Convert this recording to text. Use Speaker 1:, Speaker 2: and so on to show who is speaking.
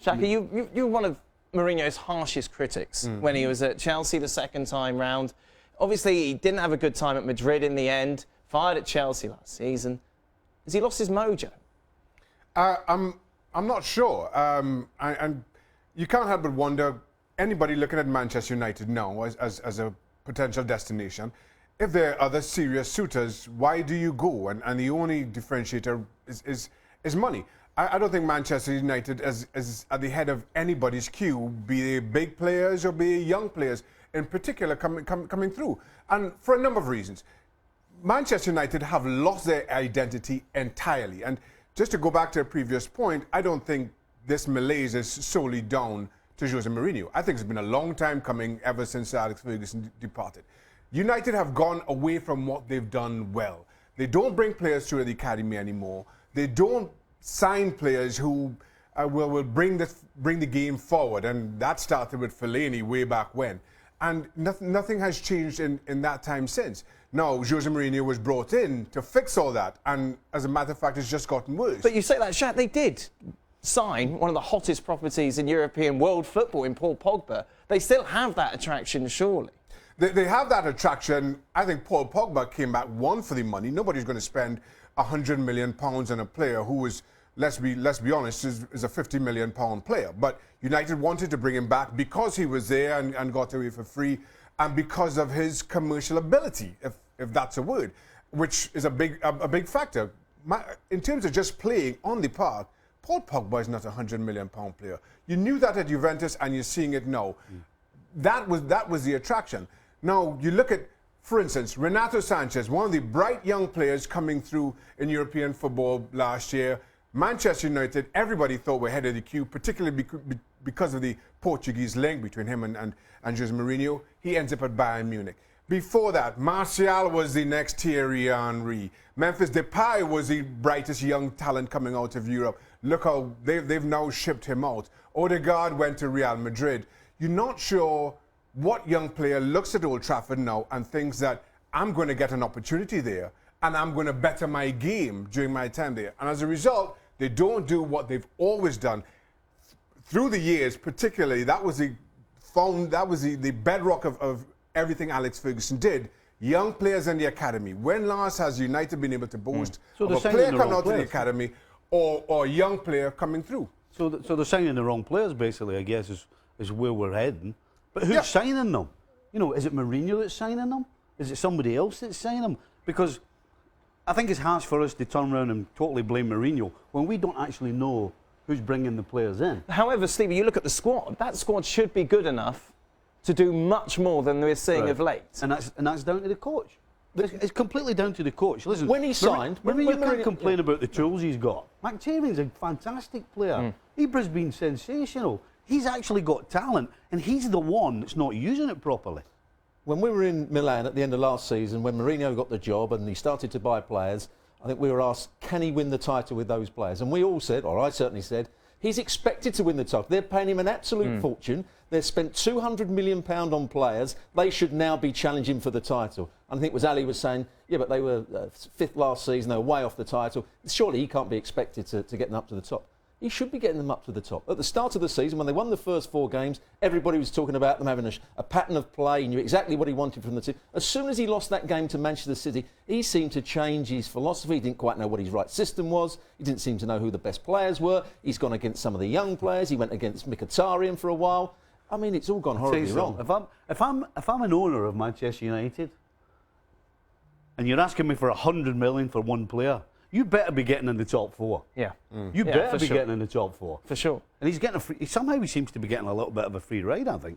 Speaker 1: Shaka, you were one of Mourinho's harshest critics when he was at Chelsea the second time round. Obviously, he didn't have a good time at Madrid in the end, fired at Chelsea last season. Has he lost his mojo?
Speaker 2: I'm not sure. And you can't help but wonder, anybody looking at Manchester United now as a potential destination, if there are other serious suitors, why do you go? And the only differentiator is money. I don't think Manchester United is at the head of anybody's queue, be they big players or be they young players in particular coming through. And for a number of reasons. Manchester United have lost their identity entirely. And just to go back to a previous point, I don't think this malaise is solely down to Jose Mourinho. I think it's been a long time coming ever since Alex Ferguson departed. United have gone away from what they've done well. They don't bring players through the academy anymore. They don't sign players who will bring the game forward. And that started with Fellaini way back when. And nothing has changed in that time since. Now, Jose Mourinho was brought in to fix all that, and as a matter of fact, it's just gotten worse.
Speaker 1: But you say that, Shaq, they did sign one of the hottest properties in European world football in Paul Pogba. They still have that attraction, surely.
Speaker 2: They have that attraction. I think Paul Pogba came back one for the money. Nobody's going to spend £100 million on a player who is, let's be honest, is a £50 million player. But United wanted to bring him back because he was there and got away for free, and because of his commercial ability, if that's a word, which is a big factor. In terms of just playing on the park, Paul Pogba is not a £100 million player. You knew that at Juventus, and you're seeing it now. That was the attraction. Now, you look at, for instance, Renato Sanchez, one of the bright young players coming through in European football last year. Manchester United, everybody thought were ahead of the queue, particularly because of the Portuguese link between him and Jose Mourinho. He ends up at Bayern Munich. Before that, Martial was the next Thierry Henry. Memphis Depay was the brightest young talent coming out of Europe. Look how they've now shipped him out. Odegaard went to Real Madrid. You're not sure what young player looks at Old Trafford now and thinks that I'm going to get an opportunity there and I'm going to better my game during my time there. And as a result, they don't do what they've always done. Through the years, particularly, that was the bedrock of everything Alex Ferguson did. Young players in the academy. When last has United been able to boast of a player coming out of the academy or a young player coming through?
Speaker 3: So they're signing the wrong players, basically, I guess, is where we're heading. But who's signing them? You know, is it Mourinho that's signing them? Is it somebody else that's signing them? Because I think it's harsh for us to turn around and totally blame Mourinho when we don't actually know who's bringing the players in.
Speaker 1: However, Stevie, you look at the squad. That squad should be good enough to do much more than we're seeing of late.
Speaker 3: And that's down to the coach. It's completely down to the coach. Listen,
Speaker 1: when he signed,
Speaker 3: Mourinho can't complain about the tools he's got. McTiernan a fantastic player. Ibra's been sensational. He's actually got talent, and he's the one that's not using it properly.
Speaker 4: When we were in Milan at the end of last season, when Mourinho got the job and he started to buy players, I think we were asked, can he win the title with those players? And we all said, or I certainly said, he's expected to win the title. They're paying him an absolute fortune. They've spent £200 million on players. They should now be challenging for the title. And I think Ali was saying, yeah, but they were fifth last season. They were way off the title. Surely he can't be expected to get them up to the top. He should be getting them up to the top. At the start of the season, when they won the first 4 games, everybody was talking about them having a pattern of play. He knew exactly what he wanted from the team. As soon as he lost that game to Manchester City, he seemed to change his philosophy. He didn't quite know what his right system was. He didn't seem to know who the best players were. He's gone against some of the young players. He went against Mkhitaryan for a while. I mean, it's all gone horribly wrong.
Speaker 3: If I'm an owner of Manchester United, and you're asking me for £100 million for one player, you better be getting in the top 4.
Speaker 1: Yeah.
Speaker 3: You better be getting in the top 4.
Speaker 1: For sure.
Speaker 3: And he's getting somehow he seems to be getting a little bit of a free ride, I think.